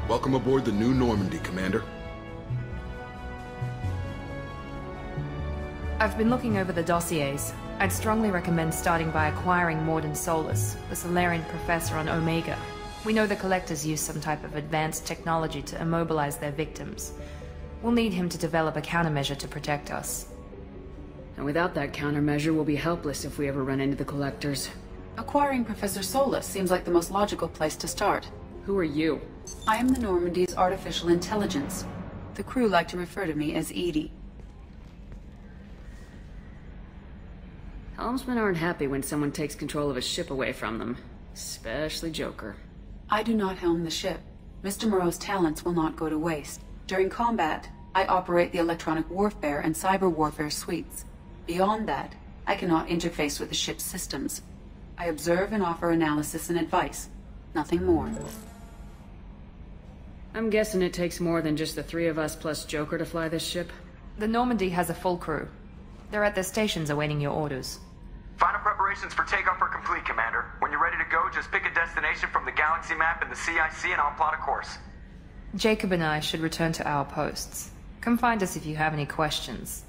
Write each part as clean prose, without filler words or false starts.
Welcome aboard the new Normandy, Commander. I've been looking over the dossiers. I'd strongly recommend starting by acquiring Morden Solus, the Solarian professor on Omega. We know the Collectors use some type of advanced technology to immobilize their victims. We'll need him to develop a countermeasure to protect us. And without that countermeasure, we'll be helpless if we ever run into the Collectors. Acquiring Professor Solus seems like the most logical place to start. Who are you? I am the Normandy's artificial intelligence. The crew like to refer to me as Edie. Helmsmen aren't happy when someone takes control of a ship away from them. Especially Joker. I do not helm the ship. Mr. Moreau's talents will not go to waste. During combat, I operate the electronic warfare and cyber warfare suites. Beyond that, I cannot interface with the ship's systems. I observe and offer analysis and advice. Nothing more. I'm guessing it takes more than just the three of us plus Joker to fly this ship? The Normandy has a full crew. They're at their stations awaiting your orders. Final preparations for takeoff are complete, Commander. When you're ready to go, just pick a destination from the galaxy map in the CIC and I'll plot a course. Jacob and I should return to our posts. Come find us if you have any questions.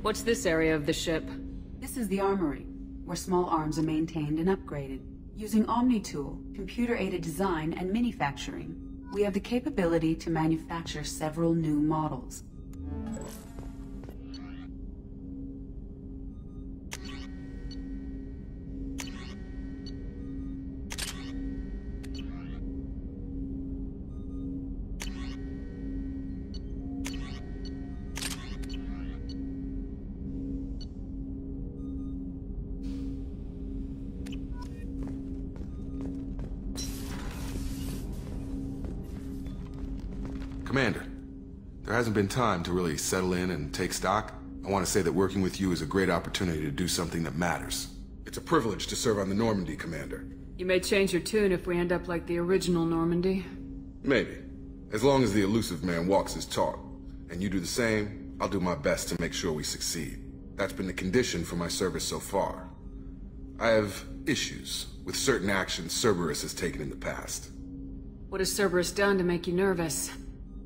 What's this area of the ship? This is the armory, where small arms are maintained and upgraded. Using Omni-Tool, computer-aided design, and manufacturing, we have the capability to manufacture several new models. Commander, there hasn't been time to really settle in and take stock. I want to say that working with you is a great opportunity to do something that matters. It's a privilege to serve on the Normandy, Commander. You may change your tune if we end up like the original Normandy. Maybe. As long as the elusive man walks his talk, and you do the same, I'll do my best to make sure we succeed. That's been the condition for my service so far. I have issues with certain actions Cerberus has taken in the past. What has Cerberus done to make you nervous?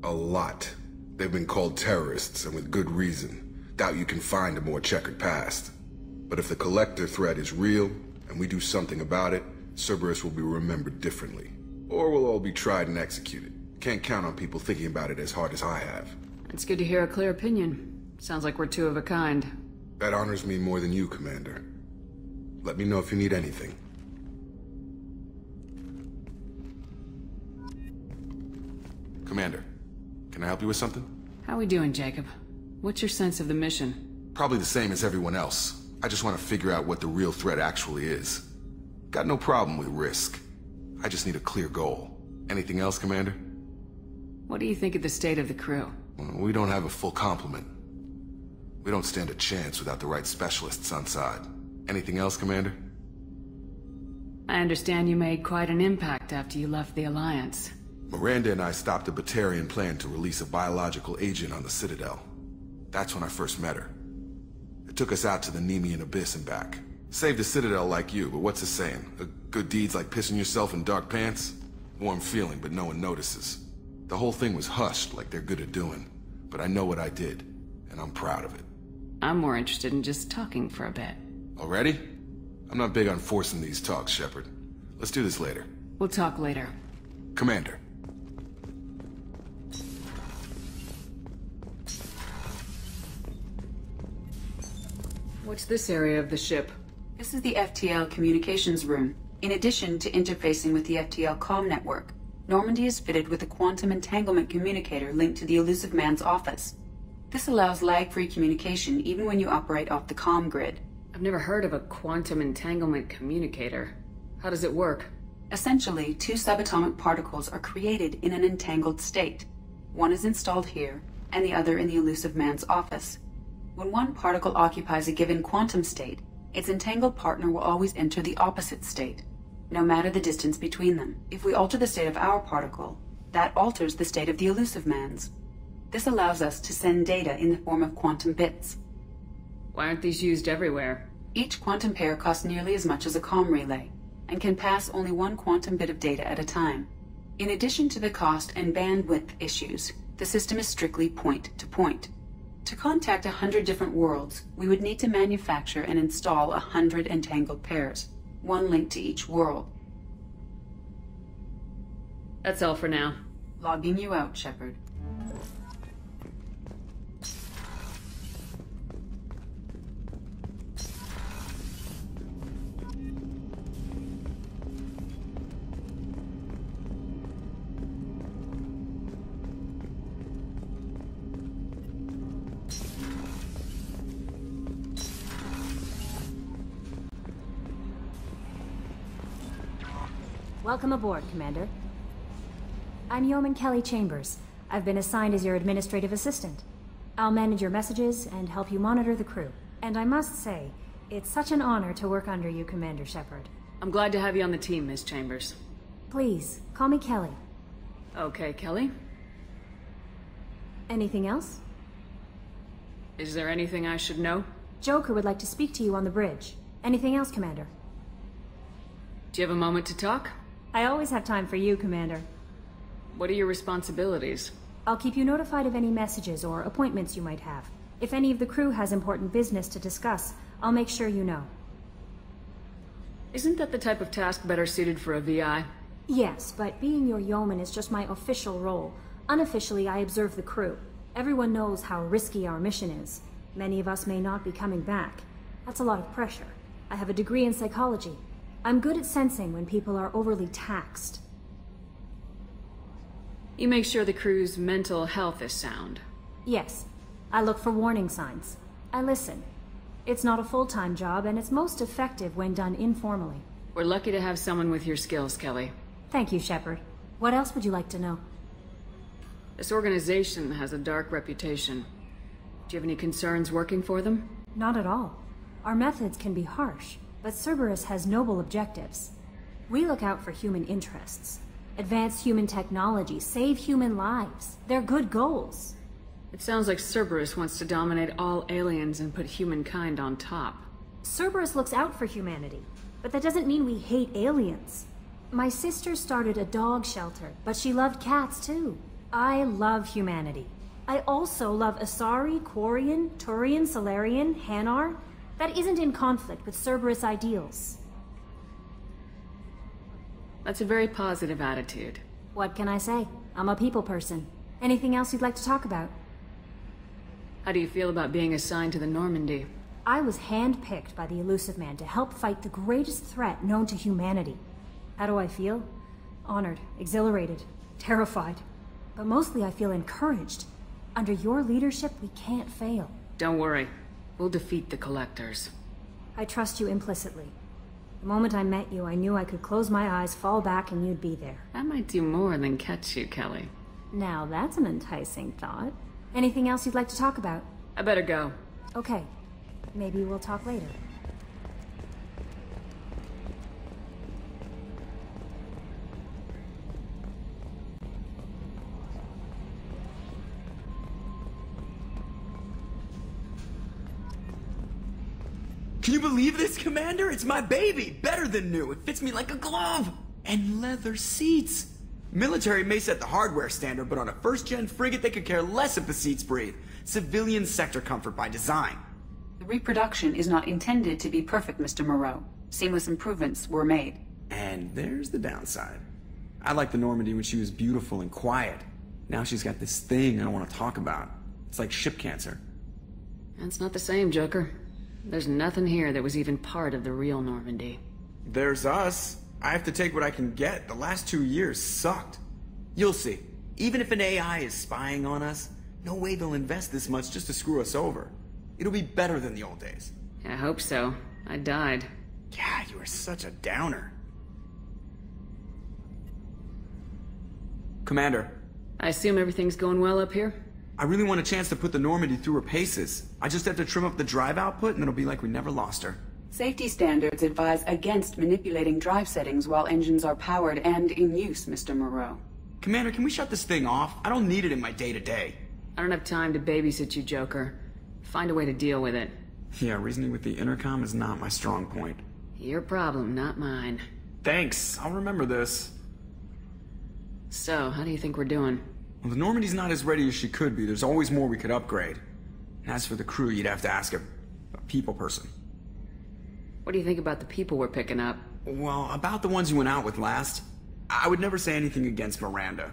A lot. They've been called terrorists, and with good reason. Doubt you can find a more checkered past. But if the Collector threat is real, and we do something about it, Cerberus will be remembered differently. Or we'll all be tried and executed. Can't count on people thinking about it as hard as I have. It's good to hear a clear opinion. Sounds like we're two of a kind. That honors me more than you, Commander. Let me know if you need anything. Commander, can I help you with something? How we doing, Jacob? What's your sense of the mission? Probably the same as everyone else. I just want to figure out what the real threat actually is. Got no problem with risk. I just need a clear goal. Anything else, Commander? What do you think of the state of the crew? Well, we don't have a full complement. We don't stand a chance without the right specialists on side. Anything else, Commander? I understand you made quite an impact after you left the Alliance. Miranda and I stopped a Batarian plan to release a biological agent on the Citadel. That's when I first met her. It took us out to the Nemean Abyss and back. Saved the Citadel like you, but what's the saying? A good deed's like pissing yourself in dark pants? Warm feeling, but no one notices. The whole thing was hushed like they're good at doing. But I know what I did, and I'm proud of it. I'm more interested in just talking for a bit. Already? I'm not big on forcing these talks, Shepard. Let's do this later. We'll talk later. Commander. What's this area of the ship? This is the FTL communications room. In addition to interfacing with the FTL comm network, Normandy is fitted with a quantum entanglement communicator linked to the elusive man's office. This allows lag-free communication even when you operate off the comm grid. I've never heard of a quantum entanglement communicator. How does it work? Essentially, two subatomic particles are created in an entangled state. One is installed here, and the other in the elusive man's office. When one particle occupies a given quantum state, its entangled partner will always enter the opposite state, no matter the distance between them. If we alter the state of our particle, that alters the state of the elusive man's. This allows us to send data in the form of quantum bits. Why aren't these used everywhere? Each quantum pair costs nearly as much as a comm relay, and can pass only one quantum bit of data at a time. In addition to the cost and bandwidth issues, the system is strictly point-to-point. To contact 100 different worlds, we would need to manufacture and install 100 entangled pairs, one linked to each world. That's all for now. Logging you out, Shepard. Welcome aboard, Commander. I'm Yeoman Kelly Chambers. I've been assigned as your administrative assistant. I'll manage your messages and help you monitor the crew. And I must say, it's such an honor to work under you, Commander Shepard. I'm glad to have you on the team, Miss Chambers. Please, call me Kelly. Okay, Kelly. Anything else? Is there anything I should know? Joker would like to speak to you on the bridge. Anything else, Commander? Do you have a moment to talk? I always have time for you, Commander. What are your responsibilities? I'll keep you notified of any messages or appointments you might have. If any of the crew has important business to discuss, I'll make sure you know. Isn't that the type of task better suited for a VI? Yes, but being your yeoman is just my official role. Unofficially, I observe the crew. Everyone knows how risky our mission is. Many of us may not be coming back. That's a lot of pressure. I have a degree in psychology. I'm good at sensing when people are overly taxed. You make sure the crew's mental health is sound. Yes. I look for warning signs. I listen. It's not a full-time job, and it's most effective when done informally. We're lucky to have someone with your skills, Kelly. Thank you, Shepard. What else would you like to know? This organization has a dark reputation. Do you have any concerns working for them? Not at all. Our methods can be harsh, but Cerberus has noble objectives. We look out for human interests. Advance human technology, save human lives. They're good goals. It sounds like Cerberus wants to dominate all aliens and put humankind on top. Cerberus looks out for humanity, but that doesn't mean we hate aliens. My sister started a dog shelter, but she loved cats too. I love humanity. I also love Asari, Quarian, Turian, Solarian, Hanar. That isn't in conflict with Cerberus ideals. That's a very positive attitude. What can I say? I'm a people person. Anything else you'd like to talk about? How do you feel about being assigned to the Normandy? I was handpicked by the Elusive Man to help fight the greatest threat known to humanity. How do I feel? Honored, exhilarated, terrified. But mostly I feel encouraged. Under your leadership, we can't fail. Don't worry. We'll defeat the Collectors. I trust you implicitly. The moment I met you, I knew I could close my eyes, fall back, and you'd be there. That might do more than catch you, Kelly. Now that's an enticing thought. Anything else you'd like to talk about? I better go. Okay. Maybe we'll talk later. Can you believe this, Commander? It's my baby! Better than new. It fits me like a glove! And leather seats! Military may set the hardware standard, but on a first-gen frigate they could care less if the seats breathe. Civilian sector comfort by design. The reproduction is not intended to be perfect, Mr. Moreau. Seamless improvements were made. And there's the downside. I liked the Normandy when she was beautiful and quiet. Now she's got this thing I don't want to talk about. It's like ship cancer. That's not the same, Joker. There's nothing here that was even part of the real Normandy. There's us. I have to take what I can get. The last 2 years sucked. You'll see. Even if an AI is spying on us, no way they'll invest this much just to screw us over. It'll be better than the old days. I hope so. I died. Yeah, you are such a downer. Commander. I assume everything's going well up here? I really want a chance to put the Normandy through her paces. I just have to trim up the drive output and it'll be like we never lost her. Safety standards advise against manipulating drive settings while engines are powered and in use, Mr. Moreau. Commander, can we shut this thing off? I don't need it in my day-to-day. I don't have time to babysit you, Joker. Find a way to deal with it. Yeah, reasoning with the intercom is not my strong point. Your problem, not mine. Thanks, I'll remember this. So, how do you think we're doing? Well, the Normandy's not as ready as she could be. There's always more we could upgrade. And as for the crew, you'd have to ask a people person. What do you think about the people we're picking up? Well, about the ones you went out with last, I would never say anything against Miranda.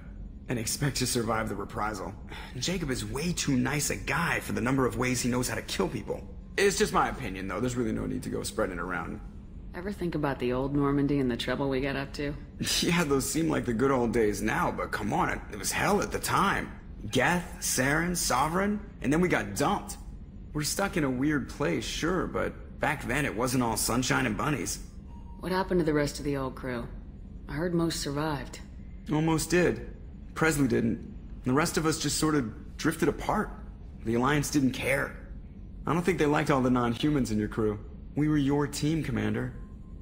And expect to survive the reprisal. Jacob is way too nice a guy for the number of ways he knows how to kill people. It's just my opinion, though. There's really no need to go spreading it around. Ever think about the old Normandy and the trouble we got up to? Yeah, those seem like the good old days now, but come on, it was hell at the time. Geth, Saren, Sovereign, and then we got dumped. We're stuck in a weird place, sure, but back then it wasn't all sunshine and bunnies. What happened to the rest of the old crew? I heard most survived. Almost did. Presley didn't. The rest of us just sort of drifted apart. The Alliance didn't care. I don't think they liked all the non-humans in your crew. We were your team, Commander.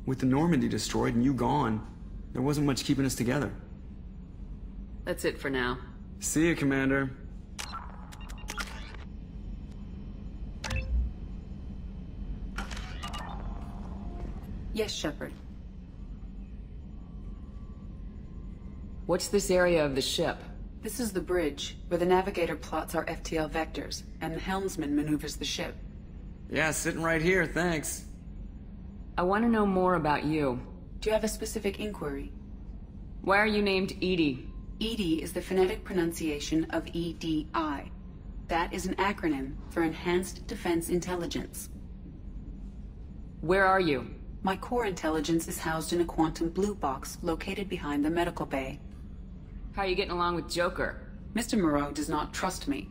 With the Normandy destroyed and you gone, there wasn't much keeping us together. That's it for now. See you, Commander. Yes, Shepard. What's this area of the ship? This is the bridge, where the navigator plots our FTL vectors, and the helmsman maneuvers the ship. Yeah, sitting right here, thanks. I want to know more about you. Do you have a specific inquiry? Why are you named Edie? EDI is the phonetic pronunciation of EDI. That is an acronym for Enhanced Defense Intelligence. Where are you? My core intelligence is housed in a quantum blue box located behind the medical bay. How are you getting along with Joker? Mr. Moreau does not trust me.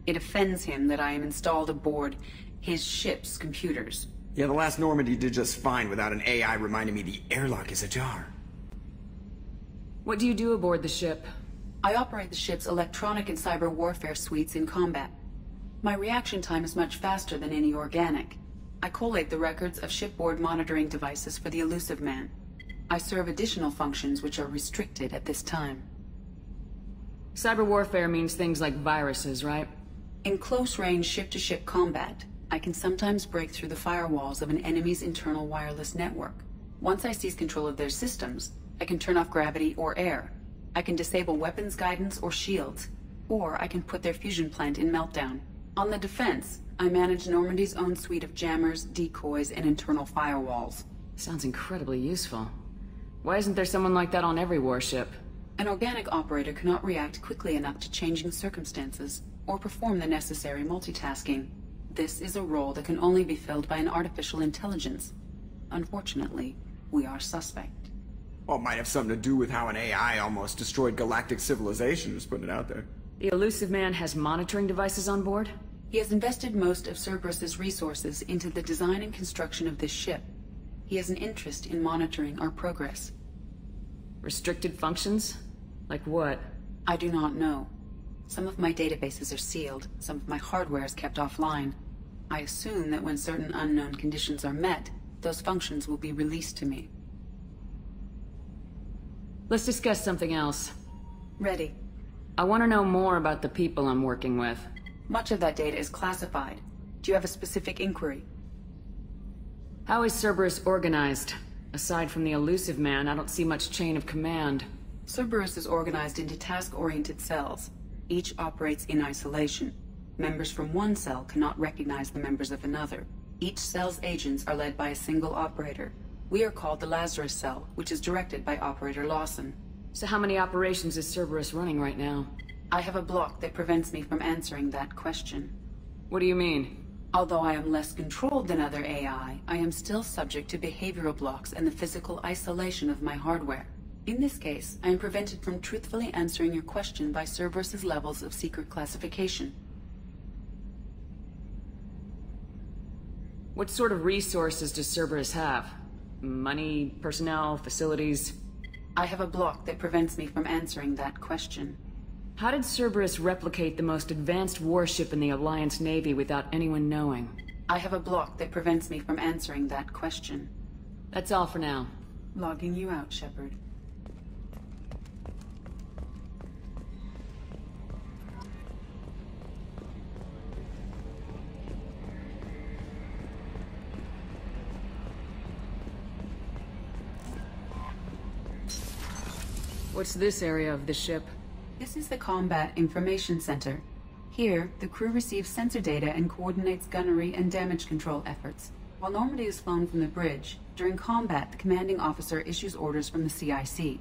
It offends him that I am installed aboard his ship's computers. Yeah, the last Normandy did just fine without an AI reminding me the airlock is ajar. What do you do aboard the ship? I operate the ship's electronic and cyber warfare suites in combat. My reaction time is much faster than any organic. I collate the records of shipboard monitoring devices for the Elusive Man. I serve additional functions which are restricted at this time. Cyber warfare means things like viruses, right? In close-range ship-to-ship combat, I can sometimes break through the firewalls of an enemy's internal wireless network. Once I seize control of their systems, I can turn off gravity or air. I can disable weapons guidance or shields, or I can put their fusion plant in meltdown. On the defense, I manage Normandy's own suite of jammers, decoys, and internal firewalls. Sounds incredibly useful. Why isn't there someone like that on every warship? An organic operator cannot react quickly enough to changing circumstances, or perform the necessary multitasking. This is a role that can only be filled by an artificial intelligence. Unfortunately, we are suspect. Well, it might have something to do with how an AI almost destroyed galactic civilization, just putting it out there. The Elusive Man has monitoring devices on board? He has invested most of Cerberus's resources into the design and construction of this ship. He has an interest in monitoring our progress. Restricted functions? Like what? I do not know. Some of my databases are sealed, some of my hardware is kept offline. I assume that when certain unknown conditions are met, those functions will be released to me. Let's discuss something else. Ready. I want to know more about the people I'm working with. Much of that data is classified. Do you have a specific inquiry? How is Cerberus organized? Aside from the Elusive Man, I don't see much chain of command. Cerberus is organized into task-oriented cells. Each operates in isolation. Members from one cell cannot recognize the members of another. Each cell's agents are led by a single operator. We are called the Lazarus Cell, which is directed by Operator Lawson. So how many operations is Cerberus running right now? I have a block that prevents me from answering that question. What do you mean? Although I am less controlled than other AI, I am still subject to behavioral blocks and the physical isolation of my hardware. In this case, I am prevented from truthfully answering your question by Cerberus's levels of secret classification. What sort of resources does Cerberus have? Money, personnel, facilities? I have a block that prevents me from answering that question. How did Cerberus replicate the most advanced warship in the Alliance Navy without anyone knowing? I have a block that prevents me from answering that question. That's all for now. Logging you out, Shepard. What's this area of the ship? This is the Combat Information Center. Here, the crew receives sensor data and coordinates gunnery and damage control efforts. While Normandy is flown from the bridge, during combat, the commanding officer issues orders from the CIC.